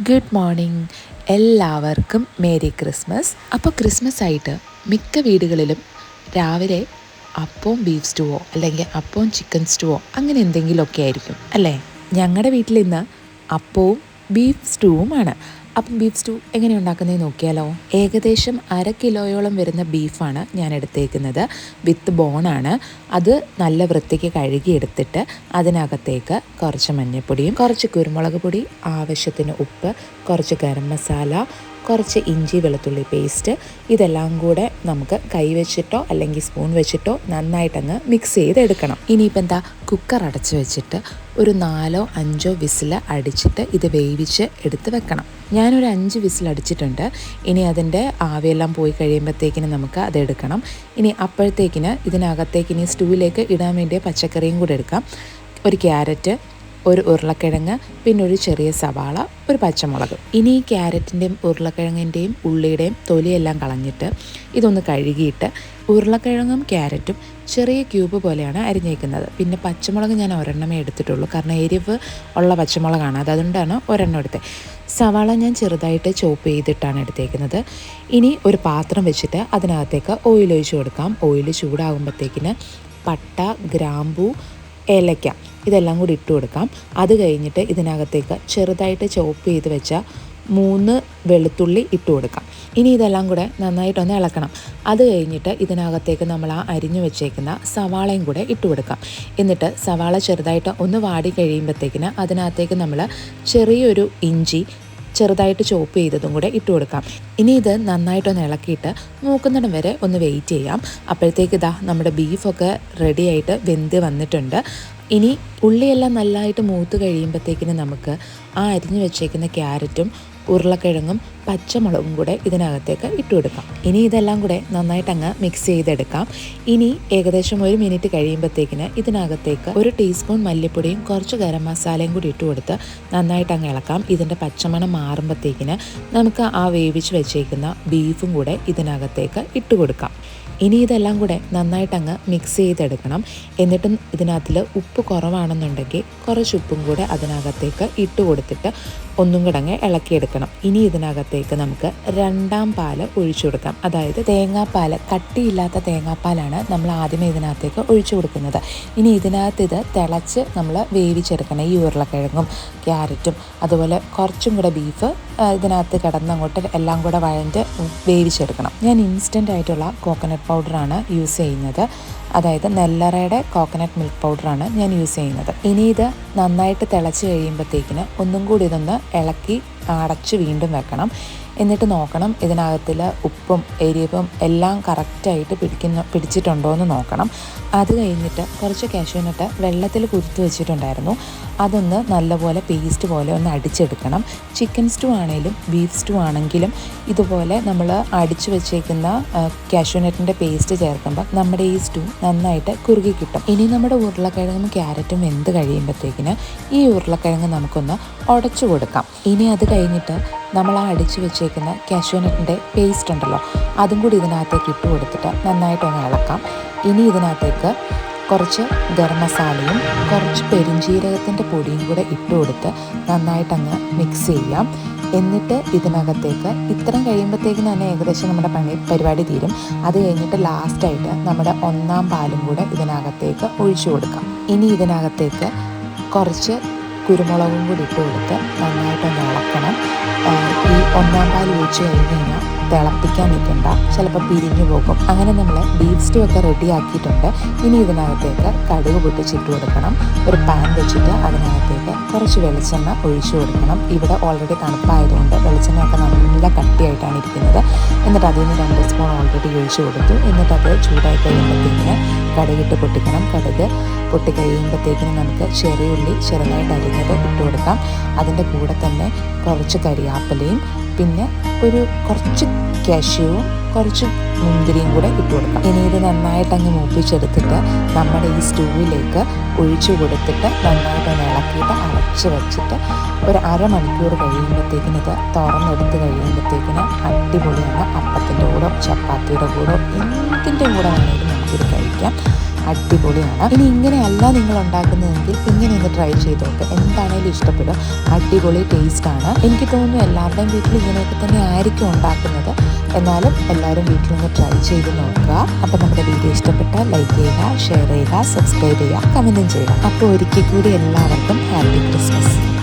Good morning. എല്ലാവർക്കും merry Christmas. അപ്പോൾ Christmas ആയിട്ട് മിക്ക വീടുകളിലും രാവിലെ അപ്പവും ബീഫ് സ്റ്റൂവോ അല്ലെങ്കിൽ അപ്പവും ചിക്കൻ സ്റ്റൂവോ അങ്ങനെ എന്തെങ്കിലുമൊക്കെ ആയിരിക്കും അല്ലേ? ഞങ്ങളുടെ വീട്ടിൽ ഇന്ന് അപ്പവും ബീഫ് സ്റ്റൂവുമാണ്. അപ്പം ബീഫ് സ്റ്റൂ എങ്ങനെ ഉണ്ടാക്കുന്നതെന്ന് നോക്കിയാലോ. ഏകദേശം 1/2 കിലോയോളം വരുന്ന ബീഫാണ് ഞാൻ എടുത്തേക്കുന്നത്. വിത്ത് ബോണാണ്. അത് നല്ല വൃത്തിക്ക് കഴുകിയെടുത്തിട്ട് അതിനകത്തേക്ക് കുറച്ച് മഞ്ഞൾപ്പൊടിയും കുറച്ച് കുരുമുളക് പൊടി, ആവശ്യത്തിന് ഉപ്പ്, കുറച്ച് ഗരം മസാല, കുറച്ച് ഇഞ്ചി വെളുത്തുള്ളി പേസ്റ്റ്, ഇതെല്ലാം കൂടെ നമുക്ക് കൈ വെച്ചിട്ടോ അല്ലെങ്കിൽ സ്പൂൺ വെച്ചിട്ടോ നന്നായിട്ടങ്ങ് മിക്സ് ചെയ്തെടുക്കണം. ഇനിയിപ്പോൾ എന്താ, കുക്കർ അടച്ച് വെച്ചിട്ട് ഒരു 4-5 വിസിൽ അടിച്ചിട്ട് ഇത് വേവിച്ച് എടുത്ത് വെക്കണം. ഞാനൊരു 5 വിസിൽ അടിച്ചിട്ടുണ്ട്. ഇനി അതിൻ്റെ ആവിയെല്ലാം പോയി കഴിയുമ്പോഴത്തേക്കിന് നമുക്ക് അതെടുക്കണം. ഇനി അപ്പോഴത്തേക്കിന് ഇതിനകത്തേക്ക് ഇനി സ്റ്റൂവിലേക്ക് ഇടാൻ വേണ്ടിയ പച്ചക്കറിയും കൂടെ എടുക്കാം. ഒരു ക്യാരറ്റ്, ഒരു ഉരുളക്കിഴങ്ങ്, പിന്നെ ഒരു ചെറിയ സവാള, ഒരു പച്ചമുളക്. ഇനി ഈ ക്യാരറ്റിൻ്റെയും ഉരുളക്കിഴങ്ങിൻ്റെയും ഉള്ളിയുടെയും തൊലിയെല്ലാം കളഞ്ഞിട്ട് ഇതൊന്ന് കഴുകിയിട്ട് ഉരുളക്കിഴങ്ങും ക്യാരറ്റും ചെറിയ ക്യൂബ് പോലെയാണ് അരിഞ്ഞേക്കുന്നത്. പിന്നെ പച്ചമുളക് ഞാൻ ഒരെണ്ണമേ എടുത്തിട്ടുള്ളൂ, കാരണം എരിവ് ഉള്ള പച്ചമുളകാണ്, അതുകൊണ്ടാണ് ഒരെണ്ണം എടുത്തത്. സവാള ഞാൻ ചെറുതായിട്ട് ചോപ്പ് ചെയ്തിട്ടാണ് എടുത്തേക്കുന്നത്. ഇനി ഒരു പാത്രം വെച്ചിട്ട് അതിനകത്തേക്ക് ഓയിൽ ഒഴിച്ച് കൊടുക്കാം. ഓയിൽ ചൂടാകുമ്പോഴത്തേക്കിന് പട്ട, ഗ്രാമ്പൂ, ഏലക്ക ഇതെല്ലാം കൂടി ഇട്ട് കൊടുക്കാം. അത് കഴിഞ്ഞിട്ട് ഇതിനകത്തേക്ക് ചെറുതായിട്ട് ചോപ്പ് ചെയ്ത് വെച്ച 3 വെളുത്തുള്ളി ഇട്ട് കൊടുക്കാം. ഇനി ഇതെല്ലാം കൂടെ നന്നായിട്ടൊന്ന് ഇളക്കണം. അത് കഴിഞ്ഞിട്ട് ഇതിനകത്തേക്ക് നമ്മൾ ആ അരിഞ്ഞു വെച്ചേക്കുന്ന സവാളയും കൂടെ ഇട്ട് കൊടുക്കാം. എന്നിട്ട് സവാള ചെറുതായിട്ട് ഒന്ന് വാടി കഴിയുമ്പോഴത്തേക്കിന് അതിനകത്തേക്ക് നമ്മൾ ചെറിയൊരു ഇഞ്ചി ചെറുതായിട്ട് ചോപ്പ് ചെയ്തതും കൂടെ ഇട്ട് കൊടുക്കാം. ഇനി ഇത് നന്നായിട്ടൊന്ന് ഇളക്കിയിട്ട് മൂക്കുന്നിടം വരെ ഒന്ന് വെയിറ്റ് ചെയ്യാം. അപ്പോഴത്തേക്ക് ഇതാ നമ്മുടെ ബീഫൊക്കെ റെഡിയായിട്ട് വെന്ത് വന്നിട്ടുണ്ട്. ഇനി ഉള്ളിയെല്ലാം നല്ലതായിട്ട് മൂത്ത് കഴിയുമ്പോഴത്തേക്കിന് നമുക്ക് ആ അരിഞ്ഞു വെച്ചേക്കുന്ന ക്യാരറ്റും ഉരുളക്കിഴങ്ങും പച്ചമുളകും കൂടെ ഇതിനകത്തേക്ക് ഇട്ട് കൊടുക്കാം. ഇനി ഇതെല്ലാം കൂടെ നന്നായിട്ട് അങ്ങ് മിക്സ് ചെയ്തെടുക്കാം. ഇനി ഏകദേശം 1 മിനിറ്റ് കഴിയുമ്പോഴത്തേക്കിന് ഇതിനകത്തേക്ക് 1 ടീസ്പൂൺ മല്ലിപ്പൊടിയും കുറച്ച് ഗരം മസാലയും കൂടി ഇട്ട് കൊടുത്ത് നന്നായിട്ട് അങ്ങ് ഇളക്കാം. ഇതിൻ്റെ പച്ചമണം മാറുമ്പോഴത്തേക്കിന് നമുക്ക് ആ വേവിച്ച് വെച്ചേക്കുന്ന ബീഫും കൂടെ ഇതിനകത്തേക്ക് ഇട്ട് കൊടുക്കാം. ഇനി ഇതെല്ലാം കൂടെ നന്നായിട്ടങ്ങ് മിക്സ് ചെയ്തെടുക്കണം. എന്നിട്ടും ഇതിനകത്തിൽ ഉപ്പ് കുറവാണെന്നുണ്ടെങ്കിൽ കുറച്ച് ഉപ്പും കൂടെ അതിനകത്തേക്ക് ഇട്ട് കൊടുത്തിട്ട് ഒന്നും കൂടെ അങ്ങ് ഇളക്കിയെടുക്കണം. ഇനി ഇതിനകത്തേക്ക് നമുക്ക് 2ാം പാൽ ഒഴിച്ചു കൊടുക്കാം. അതായത് തേങ്ങാപ്പാൽ, കട്ടിയില്ലാത്ത തേങ്ങാപ്പാലാണ് നമ്മൾ ആദ്യമേ ഇതിനകത്തേക്ക് ഒഴിച്ചു കൊടുക്കുന്നത്. ഇനി ഇതിനകത്ത് ഇത് തിളച്ച് നമ്മൾ വേവിച്ചെടുക്കണം. ഈ ഉരുളക്കിഴങ്ങും ക്യാരറ്റും അതുപോലെ കുറച്ചും കൂടെ ബീഫ് ഇതിനകത്ത് കിടന്നങ്ങോട്ട് എല്ലാം കൂടെ വഴഞ്ഞ് വേവിച്ചെടുക്കണം. ഞാൻ ഇൻസ്റ്റൻ്റ് ആയിട്ടുള്ള കോക്കനട്ട് പൗഡറാണ് യൂസ് ചെയ്യുന്നത്. അതായത് നെല്ലറയുടെ കോക്കനട്ട് മിൽക്ക് പൗഡറാണ് ഞാൻ യൂസ് ചെയ്യുന്നത്. ഇനി ഇത് നന്നായിട്ട് തിളച്ച് കഴിയുമ്പോഴത്തേക്കിന് ഒന്നും കൂടി ഇതൊന്ന് ഇളക്കി അടച്ച് വീണ്ടും വെക്കണം. എന്നിട്ട് നോക്കണം ഇതിനകത്തിൽ ഉപ്പും എരിവും എല്ലാം കറക്റ്റായിട്ട് പിടിച്ചിട്ടുണ്ടോ എന്ന് നോക്കണം. അത് കഴിഞ്ഞിട്ട് കുറച്ച് കാഷ്യൂനട്ട് വെള്ളത്തിൽ കുതിർത്ത് വെച്ചിട്ടുണ്ടായിരുന്നു. അതൊന്ന് നല്ലപോലെ പേസ്റ്റ് പോലെ ഒന്ന് അടിച്ചെടുക്കണം. ചിക്കൻ സ്റ്റൂ ആണെങ്കിലും ബീഫ് സ്റ്റൂ ആണെങ്കിലും ഇതുപോലെ നമ്മൾ അടിച്ചു വെച്ചേക്കുന്ന കാഷ്യൂനട്ടിൻ്റെ പേസ്റ്റ് ചേർക്കുമ്പോൾ നമ്മുടെ ഈ സ്റ്റൂ നന്നായിട്ട് കുറുകി കിട്ടും. ഇനി നമ്മുടെ ഉരുളക്കിഴങ്ങും ക്യാരറ്റും വെന്ത് കഴിയുമ്പോഴത്തേക്കിന് ഈ ഉരുളക്കിഴങ്ങ് നമുക്കൊന്ന് ഉടച്ചു കൊടുക്കാം. ഇനി അത് കഴിഞ്ഞിട്ട് നമ്മൾ ആ അടിച്ചു വെച്ചേക്കുന്ന കാഷ്യൂനട്ടിൻ്റെ പേസ്റ്റ് ഉണ്ടല്ലോ, അതും കൂടി ഇതിനകത്തേക്ക് ഇട്ട് കൊടുത്തിട്ട് നന്നായിട്ടൊന്ന് ഇളക്കാം. ഇനി ഇതിനകത്തേക്ക് കുറച്ച് ഗരം മസാലയും കുറച്ച് പെരിഞ്ജീരകത്തിൻ്റെ പൊടിയും കൂടെ ഇട്ട് കൊടുത്ത് നന്നായിട്ടങ്ങ് മിക്സ് ചെയ്യാം. എന്നിട്ട് ഇതിനകത്തേക്ക് ഇത്രയും കഴിയുമ്പോഴത്തേക്കും തന്നെ ഏകദേശം നമ്മുടെ പരിപാടി തീരും. അത് കഴിഞ്ഞിട്ട് ലാസ്റ്റായിട്ട് നമ്മുടെ 1ാം പാലും കൂടെ ഇതിനകത്തേക്ക് ഒഴിച്ചു കൊടുക്കാം. ഇനി ഇതിനകത്തേക്ക് കുറച്ച് കുരുമുളകും കൂടി ഇട്ട് കൊടുത്ത് നന്നായിട്ടൊന്ന് ഇളക്കണം. ഈ 1ാം പാൽ ഒഴിച്ച് കഴിഞ്ഞ് കഴിഞ്ഞാൽ തിളപ്പിക്കാൻ നിൽക്കണ്ട, ചിലപ്പോൾ പിരിഞ്ഞു പോകും. അങ്ങനെ നമ്മൾ ബീഫ് സ്റ്റൂ ഒക്കെ റെഡിയാക്കിയിട്ടുണ്ട്. ഇനി ഇതിനകത്തേക്ക് കടുക് പൊട്ടിച്ചിട്ട് കൊടുക്കണം. ഒരു പാൻ വെച്ചിട്ട് അതിനകത്തേക്ക് കുറച്ച് വെളിച്ചെണ്ണ ഒഴിച്ചു കൊടുക്കണം. ഇവിടെ ഓൾറെഡി തണുപ്പായതുകൊണ്ട് വെളിച്ചെണ്ണയൊക്കെ നല്ല കട്ടിയായിട്ടാണ് ഇരിക്കുന്നത്. എന്നിട്ട് അതിൽ നിന്ന് 2 സ്പൂൺ ഓൾറെഡി ഒഴിച്ചു കൊടുത്തു. എന്നിട്ടത് ചൂടായി കഴിയുമ്പോഴത്തേക്കിന് കടുകിട്ട് പൊട്ടിക്കണം. കടുക് പൊട്ടിക്കഴിയുമ്പോഴത്തേക്കിന് നമുക്ക് ചെറിയ ഉള്ളി ചെറുതായിട്ട് അരിഞ്ഞത് ഇട്ട് കൊടുക്കാം. അതിൻ്റെ കൂടെ തന്നെ കുറച്ച് കരിയാപ്പിലയും പിന്നെ കുറച്ച് കാഷ്യൂവും കുറച്ച് മുന്തിരിയും കൂടെ ഇട്ട് കൊടുക്കാം. ഇനി ഇത് നന്നായിട്ടങ്ങ് മൂപ്പിച്ചെടുത്തിട്ട് നമ്മുടെ ഈ സ്റ്റൂവിലേക്ക് ഒഴിച്ചു കൊടുത്തിട്ട് നന്നായിട്ടൊന്ന് ഇളക്കിയിട്ട് അടച്ച് വെച്ചിട്ട് ഒരു 1/2 മണിക്കൂർ കഴിയുമ്പോഴത്തേക്കിന് ഇത് തുറന്നെടുത്ത് കഴിയുമ്പോഴത്തേക്കിന് അടിപൊളിയാണ്. അപ്പത്തിൻ്റെ കൂടെ, ചപ്പാത്തിയുടെ കൂടെ, എന്തിൻ്റെ കൂടെ വേണമെങ്കിലും നമുക്കിത് കഴിക്കാം. അടിപൊളിയാണ്. ഇനി ഇങ്ങനെയല്ല നിങ്ങൾ ഉണ്ടാക്കുന്നതെങ്കിൽ ഇങ്ങനെ ഒന്ന് ട്രൈ ചെയ്ത് നോക്കുക, എന്താണേലും ഇഷ്ടപ്പെടും. അടിപൊളി ടേസ്റ്റാണ്. എനിക്ക് തോന്നുന്നു എല്ലാവരുടെയും വീട്ടിൽ ഇങ്ങനെയൊക്കെ തന്നെ ആയിരിക്കും ഉണ്ടാക്കുന്നത്. എന്നാലും എല്ലാവരും വീട്ടിലൊന്ന് ട്രൈ ചെയ്ത് നോക്കുക. അപ്പോൾ നമ്മുടെ വീഡിയോ ഇഷ്ടപ്പെട്ടാൽ ലൈക്ക് ചെയ്യുക, ഷെയർ ചെയ്യുക, സബ്സ്ക്രൈബ് ചെയ്യുക, കമൻറ്റും ചെയ്യുക. അപ്പോൾ ഒരിക്കൽ കൂടി എല്ലാവർക്കും ഹാപ്പി ക്രിസ്മസ്.